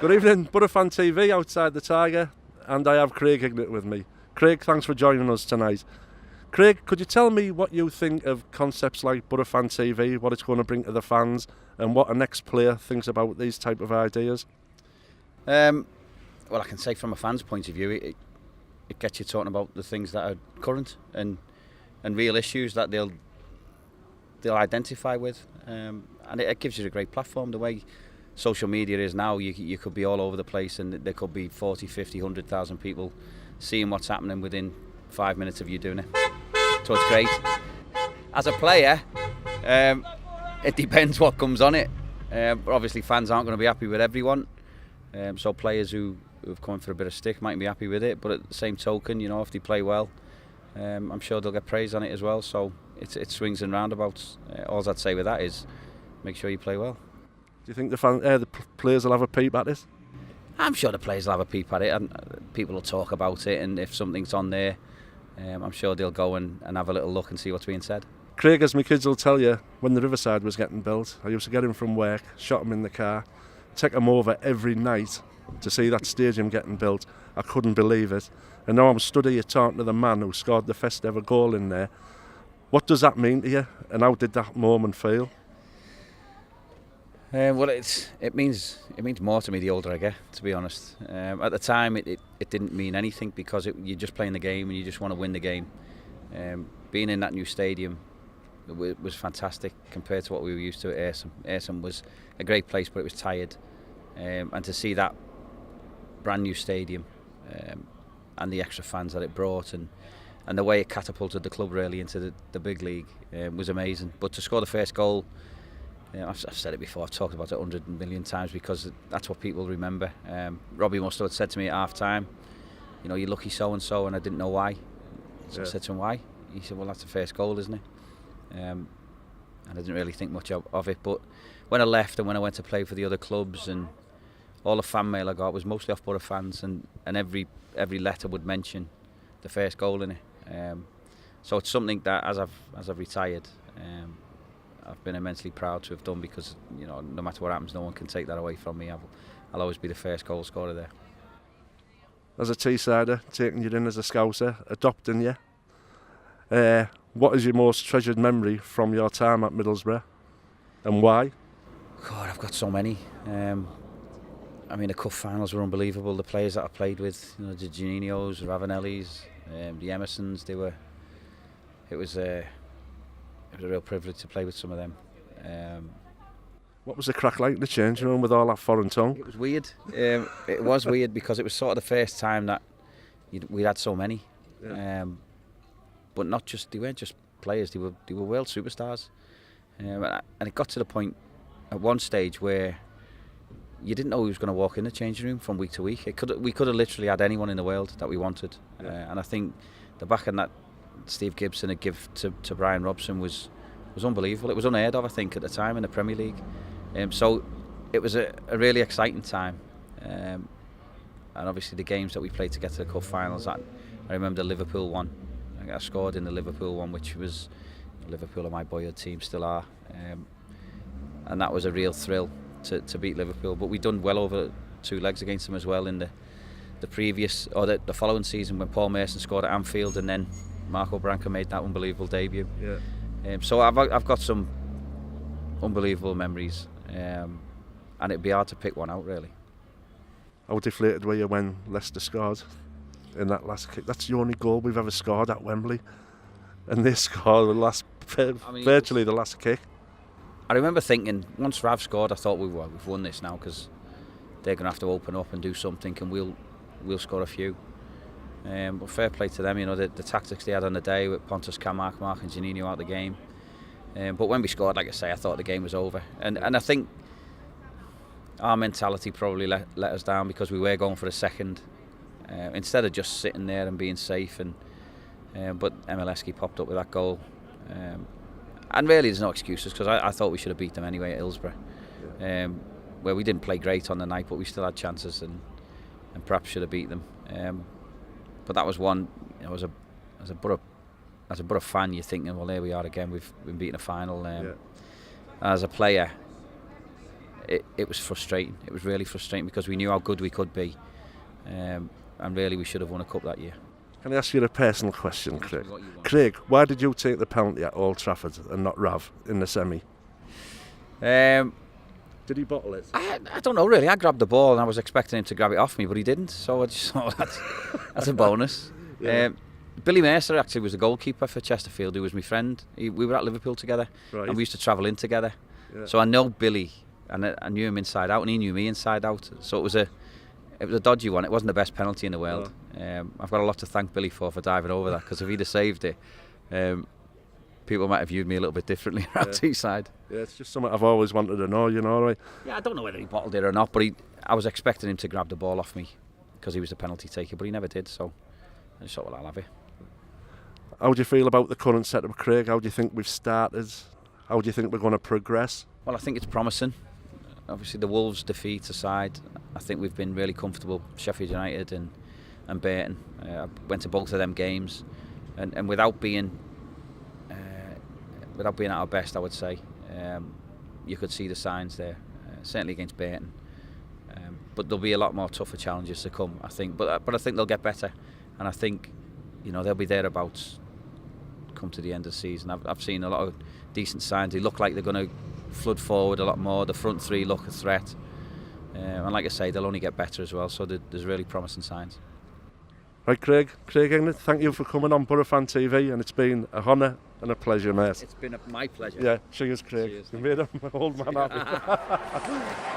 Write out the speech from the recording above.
Good evening, BoroFanTV outside the Tiger, and I have Craig Hignett with me. Craig, thanks for joining us tonight. Craig, could you tell me what you think of concepts like BoroFanTV, what it's going to bring to the fans, and what an ex-player thinks about these type of ideas? Well, I can say from a fan's point of view, it gets you talking about the things that are current and real issues that they'll identify with, and it gives you a great platform. The way social media is now, you could be all over the place and there could be 40, 50, 100,000 people seeing what's happening within 5 minutes of you doing it. So it's great. As a player, it depends what comes on it. But obviously fans aren't going to be happy with everyone. So players who've come in for a bit of stick might be happy with it, but at the same token, if they play well, I'm sure they'll get praise on it as well. So it swings and roundabouts. All I'd say with that is make sure you play well. Do you think the players will have a peep at this? I'm sure the players will have a peep at it, and people will talk about it, and if something's on there, I'm sure they'll go and have a little look and see what's being said. Craig, as my kids will tell you, when the Riverside was getting built, I used to get him from work, shot him in the car, take him over every night to see that stadium getting built. I couldn't believe it. And now I'm stood here talking to the man who scored the first ever goal in there. What does that mean to you, and how did that moment feel? Well, it means more to me the older I get, to be honest. At the time, it didn't mean anything because you're just playing the game and you just want to win the game. Being in that new stadium was fantastic compared to what we were used to at Ayrsham. Ayrsham was a great place, but it was tired. And to see that brand new stadium and the extra fans that it brought and the way it catapulted the club really into the big league was amazing. But to score the first goal, I've said it before, I've talked about it 100 million times because that's what people remember. Robbie must have said to me at half time, you're lucky so and so, and I didn't know why. So I said to him, why? He said, well, that's the first goal, isn't it? And I didn't really think much of it, but when I left and when I went to play for the other clubs, and all the fan mail I got was mostly off Boro fans, and every letter would mention the first goal in it. So it's something that as I've retired, I've been immensely proud to have done because no matter what happens, no one can take that away from me. I'll always be the first goal scorer there. As a Teessider, taking you in as a Scouser, adopting you, what is your most treasured memory from your time at Middlesbrough, and why? God, I've got so many. The cup finals were unbelievable. The players that I played with, the Gianninos, Ravanellis, the Emersons, it was a real privilege to play with some of them. What was the crack like in the changing room with all that foreign tongue? It was weird. It was weird because it was sort of the first time that we had so many. Yeah. But they weren't just players, they were world superstars. And it got to the point at one stage where you didn't know who was going to walk in the changing room from week to week. We could have literally had anyone in the world that we wanted. Yeah. And I think the backing that Steve Gibson had given to Brian Robson was unbelievable. It was unheard of, I think, at the time in the Premier League. So it was a really exciting time. And obviously the games that we played to get to the cup finals, I remember the Liverpool one. I scored in the Liverpool one, which was Liverpool are my boyhood team, still are. And that was a real thrill to beat Liverpool. But we'd done well over 2 legs against them as well in the previous, or the following season when Paul Merson scored at Anfield and then Marco Branca made that unbelievable debut. Yeah. So I've got some unbelievable memories, and it'd be hard to pick one out really. How deflated were you when Leicester scored in that last kick? That's the only goal we've ever scored at Wembley, and they scored virtually the last kick. I remember thinking once Rav scored, I thought we've won this now because they're going to have to open up and do something, and we'll score a few. But fair play to them, the tactics they had on the day with Pontus Kamark, Mark and Janino out the game. But when we scored, like I say, I thought the game was over. And I think our mentality probably let us down because we were going for a second. Instead of just sitting there and being safe. But Emileski popped up with that goal. And really there's no excuses because I thought we should have beat them anyway at Hillsborough. Yeah. Where we didn't play great on the night, but we still had chances and perhaps should have beat them. But that was one, as a Boro fan, you're thinking, well, there we are again. We've been beaten a final. As a player, it was frustrating. It was really frustrating because we knew how good we could be, and really we should have won a cup that year. Can I ask you a personal question, Craig? Craig, why did you take the penalty at Old Trafford and not Rav in the semi? Did he bottle it? I don't know really. I grabbed the ball and I was expecting him to grab it off me, but he didn't. So I just thought that's a bonus. Yeah. Billy Mercer actually was the goalkeeper for Chesterfield, who was my friend. We were at Liverpool together, Right. and we used to travel in together. Yeah. So I know Billy, and I knew him inside out, and he knew me inside out. So it was a dodgy one. It wasn't the best penalty in the world. I've got a lot to thank Billy for diving over that, because if he'd have saved it, people might have viewed me a little bit differently around Teesside. Yeah, it's just something I've always wanted to know, you know, right? Yeah, I don't know whether he bottled it or not, but I was expecting him to grab the ball off me because he was the penalty taker, but he never did. So I just thought, well, I'll have it. How do you feel about the current setup, Craig? How do you think we've started? How do you think we're going to progress? Well, I think it's promising. Obviously, the Wolves defeat aside, I think we've been really comfortable. Sheffield United and Burton. I went to both of them games, and without being at our best, I would say, you could see the signs there. Certainly against Burton, but there'll be a lot more tougher challenges to come, I think. But I think they'll get better, and I think, you know, they'll be thereabouts come to the end of the season. I've seen a lot of decent signs. They look like they're going to flood forward a lot more. The front three look a threat, and like I say, they'll only get better as well. So there's really promising signs. Right, Craig Hignett, thank you for coming on BoroFanTV, and it's been a honour and a pleasure, mate. It's been my pleasure. Yeah, cheers, Craig. Cheers. You made my old man happy.